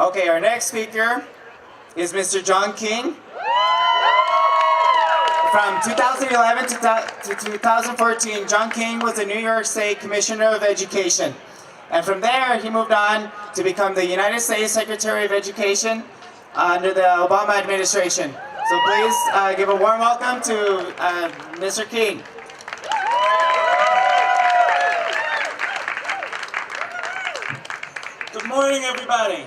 Okay, our next speaker is Mr. John King. From 2011 to 2014, John King was the New York State Commissioner of Education. And from there, he moved on to become the United States Secretary of Education under the Obama administration. So please give a warm welcome to Mr. King. Good morning, everybody.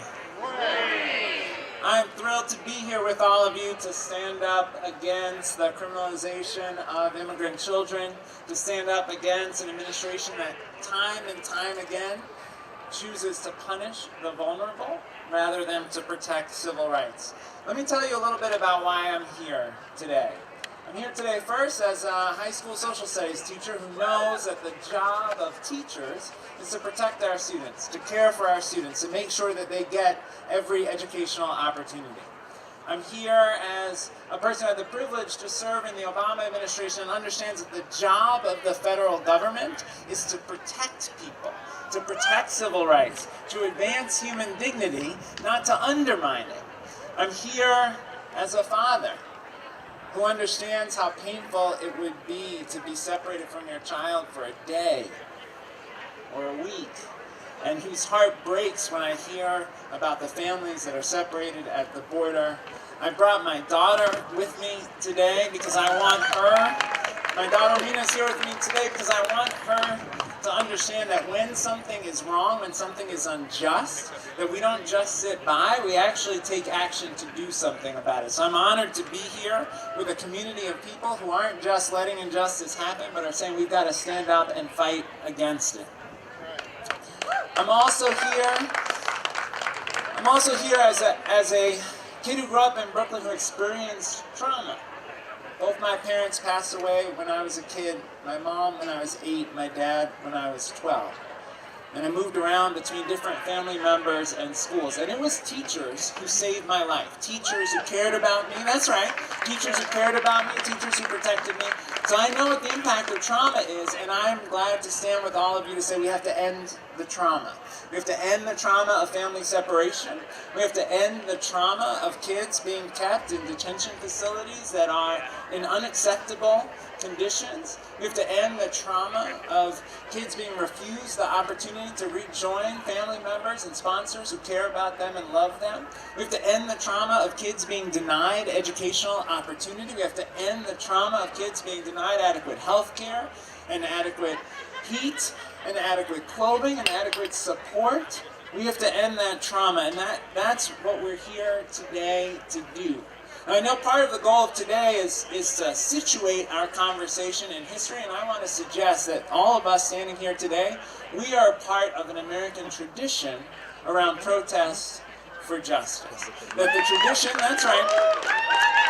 I'm thrilled to be here with all of you to stand up against the criminalization of immigrant children, to stand up against an administration that time and time again chooses to punish the vulnerable rather than to protect civil rights. Let me tell you a little bit about why I'm here today. I'm here today first as a high school social studies teacher who knows that the job of teachers is to protect our students, to care for our students, to make sure that they get every educational opportunity. I'm here as a person who had the privilege to serve in the Obama administration and understands that the job of the federal government is to protect people, to protect civil rights, to advance human dignity, not to undermine it. I'm here as a father who understands how painful it would be to be separated from your child for a day or a week, and whose heart breaks when I hear about the families that are separated at the border. I brought my daughter with me today because I want her, my daughter Mina's here with me today because I want her to understand that when something is wrong, when something is unjust, that we don't just sit by, we actually take action to do something about it. So I'm honored to be here with a community of people who aren't just letting injustice happen, but are saying we've got to stand up and fight against it. I'm also here as a kid who grew up in Brooklyn who experienced trauma. Both my parents passed away when I was a kid. My mom when I was 8, my dad when I was 12. And I moved around between different family members and schools. And it was teachers who saved my life. Teachers who cared about me. That's right. Teachers who cared about me. Teachers who protected me. So I know what the impact of trauma is, and I'm glad to stand with all of you to say we have to end the trauma. We have to end the trauma of family separation. We have to end the trauma of kids being kept in detention facilities that are in unacceptable conditions. We have to end the trauma of kids being refused the opportunity to rejoin family members and sponsors who care about them and love them. We have to end the trauma of kids being denied educational opportunity. We have to end the trauma of kids being denied adequate health care and adequate heat and adequate clothing and adequate support. We have to end that trauma, and that's what we're here today to do. Now, I know part of the goal of today is to situate our conversation in history, and I want to suggest that all of us standing here today, we are a part of an American tradition around protest for justice. That the tradition, that's right,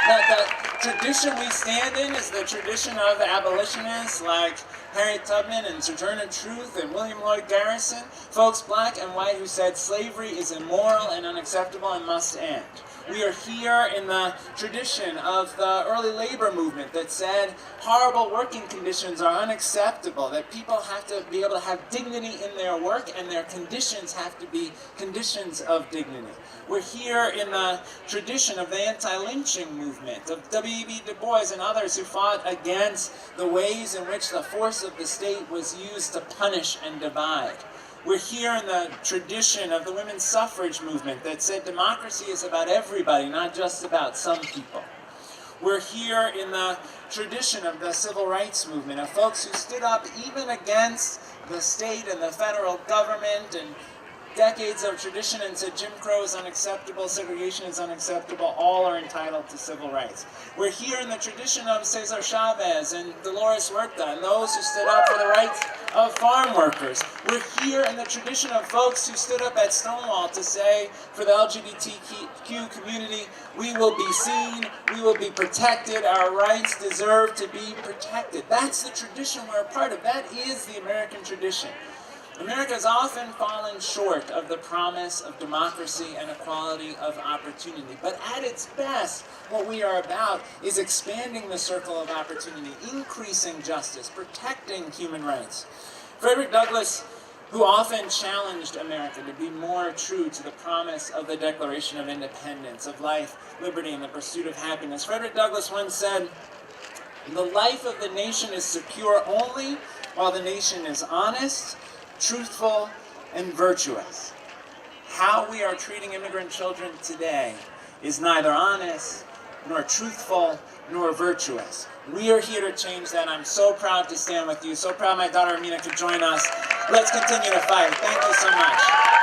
that the tradition we stand in is the tradition of abolitionists like Harriet Tubman and Sojourner Truth and William Lloyd Garrison, folks black and white who said slavery is immoral and unacceptable and must end. We are here in the tradition of the early labor movement that said horrible working conditions are unacceptable, that people have to be able to have dignity in their work and their conditions have to be conditions of dignity. We're here in the tradition of the anti-lynching movement, of W.E.B. Du Bois and others who fought against the ways in which the force of the state was used to punish and divide. We're here in the tradition of the women's suffrage movement that said democracy is about everybody, not just about some people. We're here in the tradition of the civil rights movement, of folks who stood up even against the state and the federal government and decades of tradition and said Jim Crow is unacceptable, segregation is unacceptable, all are entitled to civil rights. We're here in the tradition of Cesar Chavez and Dolores Huerta and those who stood up for the rights of farm workers. We're here in the tradition of folks who stood up at Stonewall to say for the LGBTQ community, we will be seen, we will be protected, our rights deserve to be protected. That's the tradition we're a part of. That is the American tradition. America has often fallen short of the promise of democracy and equality of opportunity. But at its best, what we are about is expanding the circle of opportunity, increasing justice, protecting human rights. Frederick Douglass who often challenged America to be more true to the promise of the Declaration of Independence, of life, liberty, and the pursuit of happiness. Frederick Douglass once said, "The life of the nation is secure only while the nation is honest, truthful, and virtuous." How we are treating immigrant children today is neither honest, nor truthful, nor virtuous. We are here to change that. I'm so proud to stand with you. So proud my daughter Amina could join us. Let's continue to fight. Thank you so much.